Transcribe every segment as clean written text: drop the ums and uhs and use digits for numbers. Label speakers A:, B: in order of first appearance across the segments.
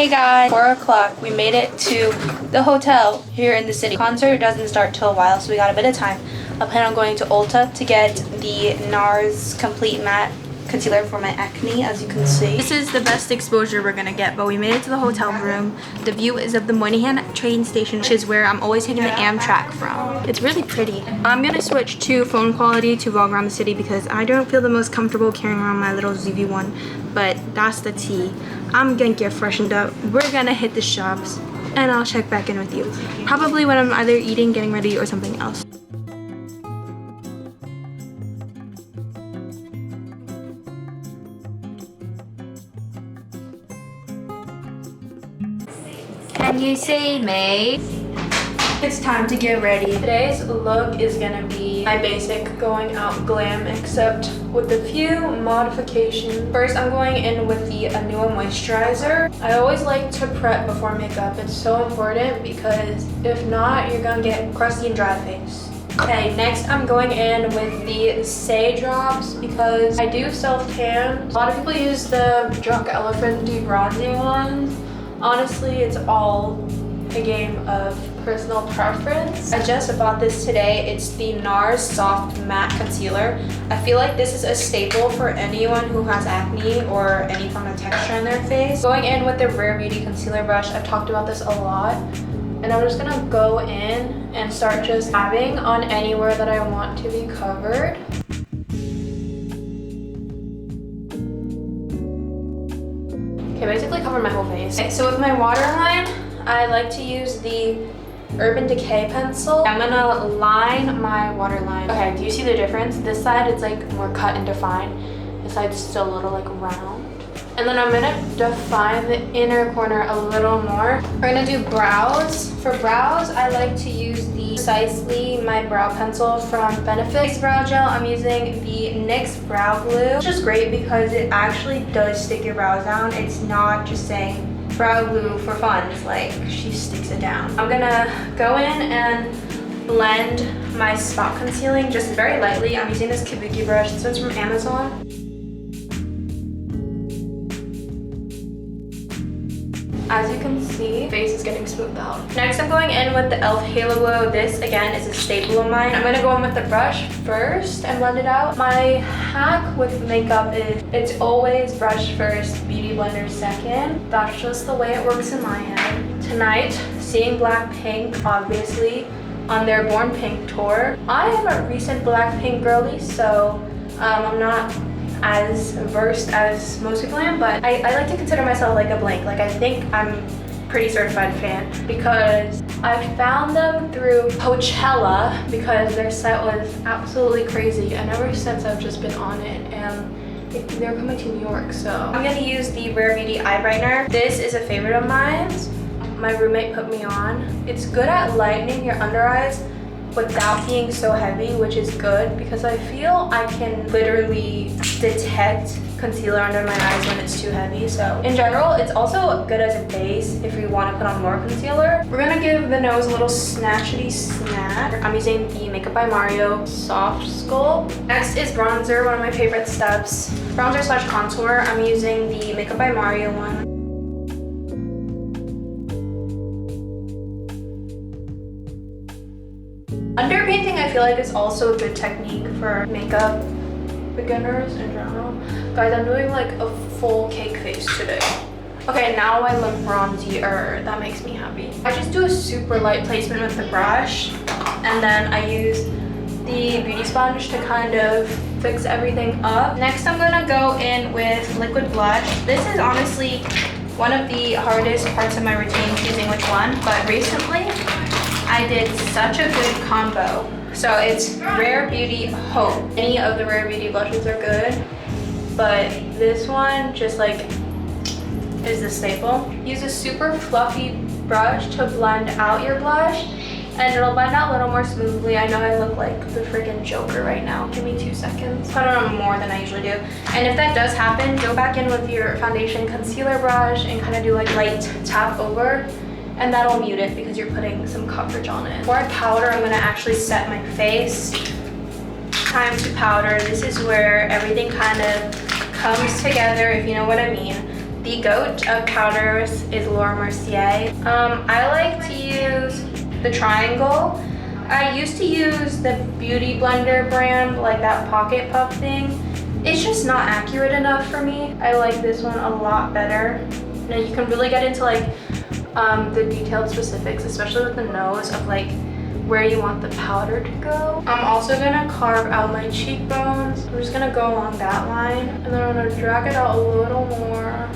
A: Hey guys, 4 o'clock. We made it to the hotel here in the city. Concert doesn't start till a while, so we got a bit of time. I plan on going to Ulta to get the NARS Complete Matte Concealer for my acne, as you can see. This is the best exposure we're gonna get, but we made it to the hotel room. The view is of the Moynihan train station, which is where I'm always taking the Amtrak from. It's really pretty. I'm gonna switch to phone quality to vlog around the city because I don't feel the most comfortable carrying around my little ZV-1, but that's the tea. I'm gonna get freshened up. We're gonna hit the shops, and I'll check back in with you. Probably when I'm either eating, getting ready, or something else.
B: Can you see me?
A: It's time to get ready. Today's look is gonna be my basic going out glam, except with a few modifications. First, I'm going in with the Anua moisturizer. I always like to prep before makeup. It's so important because if not, you're gonna get crusty and dry face. Okay, next I'm going in with the Say drops because I do self-tan. A lot of people use the Drunk Elephant debronzing ones. Honestly, it's all a game of personal preference. I just bought this today. It's the NARS Soft Matte Concealer. I feel like this is a staple for anyone who has acne or any form of texture in their face. Going in with the Rare Beauty concealer brush. I've talked about this a lot. And I'm just gonna go in and start just tapping on anywhere that I want to be covered. Okay, basically covered my whole face. Okay, so with my waterline, I like to use the Urban Decay pencil. I'm gonna line my waterline. Okay, do you see the difference? This side, it's like more cut and defined. This side's still a little like round. And then I'm gonna define the inner corner a little more. We're gonna do brows. For brows, I like to use the Precisely My Brow Pencil from Benefit. Brow gel, I'm using the NYX Brow Glue, which is great because it actually does stick your brows down. It's not just saying brow glue for fun. It's like she sticks it down. I'm gonna go in and blend my spot concealing just very lightly. I'm using this Kabuki brush. This one's from Amazon. As you can see, face is getting smoothed out. Next, I'm going in with the e.l.f. Halo Glow. This, again, is a staple of mine. I'm gonna go in with the brush first and blend it out. My hack with makeup is it's always brush first, beauty blender second. That's just the way it works in my head. Tonight, seeing Blackpink, obviously, on their Born Pink tour. I am a recent Blackpink girly, so I'm not as versed as most people am, but I like to consider myself like a blank. Like, I think I'm a pretty certified fan because I found them through Coachella because their set was absolutely crazy, and ever since I've just been on it, and they're coming to New York. So I'm gonna use the Rare Beauty eye brightener. This is a favorite of mine. My roommate put me on. It's good at lightening your under eyes without being so heavy, which is good because I feel I can literally detect concealer under my eyes when it's too heavy. So in general, it's also good as a base if you want to put on more concealer. We're gonna give the nose a little snatchity snap. I'm using the Makeup by Mario Soft Sculpt. Next is bronzer, one of my favorite steps. Bronzer slash contour, I'm using the Makeup by Mario one. Underpainting, I feel like, is also a good technique for makeup beginners in general. Guys, I'm doing like a full cake face today. Okay, now I look bronzier. That makes me happy. I just do a super light placement with the brush, and then I use the beauty sponge to kind of fix everything up. Next, I'm gonna go in with liquid blush. This is honestly one of the hardest parts of my routine, choosing which one, but recently I did such a good combo. So it's Rare Beauty Hope. Any of the Rare Beauty blushes are good, but this one just like is the staple. Use a super fluffy brush to blend out your blush, and it'll blend out a little more smoothly. I know I look like the freaking Joker right now. Give me 2 seconds. Put on more than I usually do. And if that does happen, go back in with your foundation concealer brush and kind of do like light tap over, and that'll mute it because you're putting some coverage on it. Before I powder, I'm gonna actually set my face. Time to powder. This is where everything kind of comes together, if you know what I mean. The goat of powders is Laura Mercier. I like to use the triangle. I used to use the Beauty Blender brand, like that pocket puff thing. It's just not accurate enough for me. I like this one a lot better. Now you can really get into like the detailed specifics, especially with the nose, of like where you want the powder to go. I'm also gonna carve out my cheekbones. I'm just gonna go along that line, and then I'm gonna drag it out a little more.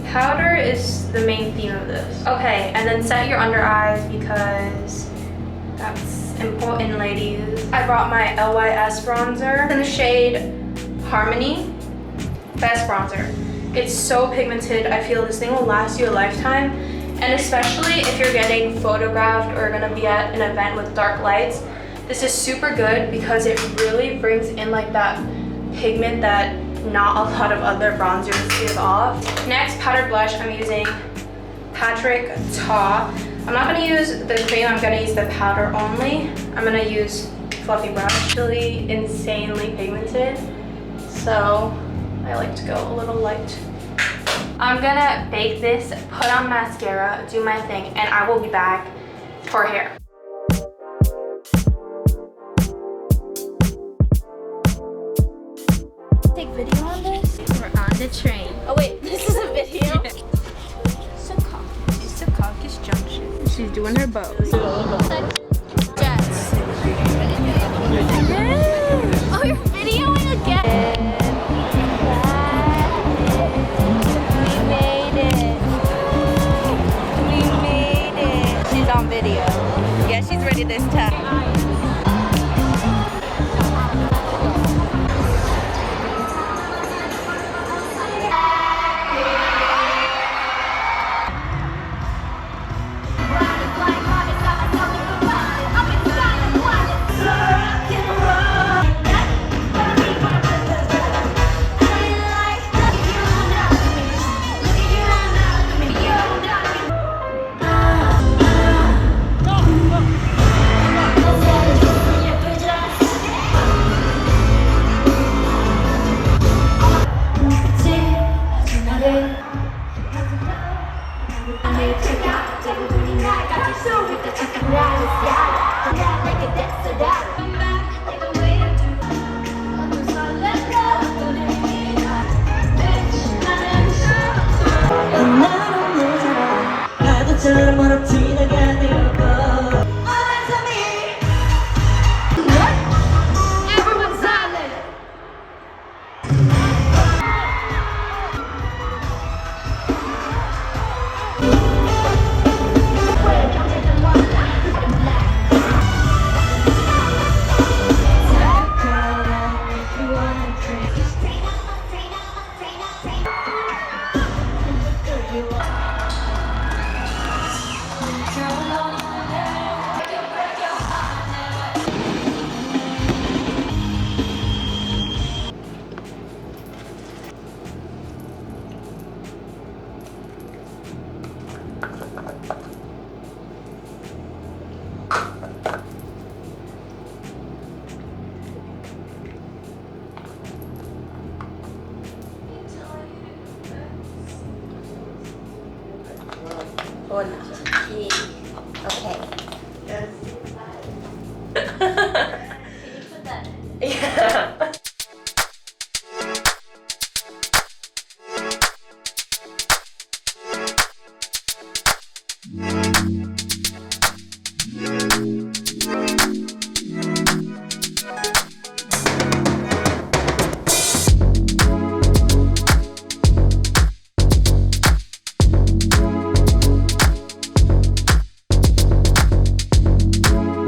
A: Powder is the main theme of this. Okay, and then set your under eyes because that's important, ladies. I brought my LYS bronzer in the shade Harmony. Best bronzer. It's so pigmented. I feel this thing will last you a lifetime. And especially if you're getting photographed or gonna be at an event with dark lights, this is super good because it really brings in like that pigment that not a lot of other bronzers give off. Next, powdered blush, I'm using Patrick Ta. I'm not gonna use the cream, I'm gonna use the powder only. I'm gonna use fluffy brush. Really insanely pigmented, so I like to go a little light. I'm gonna bake this, put on mascara, do my thing, and I will be back for hair.
B: Take video on this? We're on the train.
A: Oh wait, this is a video?
B: So cocky. She's so cockish junction.
A: She's doing her bow.
B: Jets. Oh, you're videoing again.
C: On video. Yeah, she's ready this time. Okay.
A: Yeah.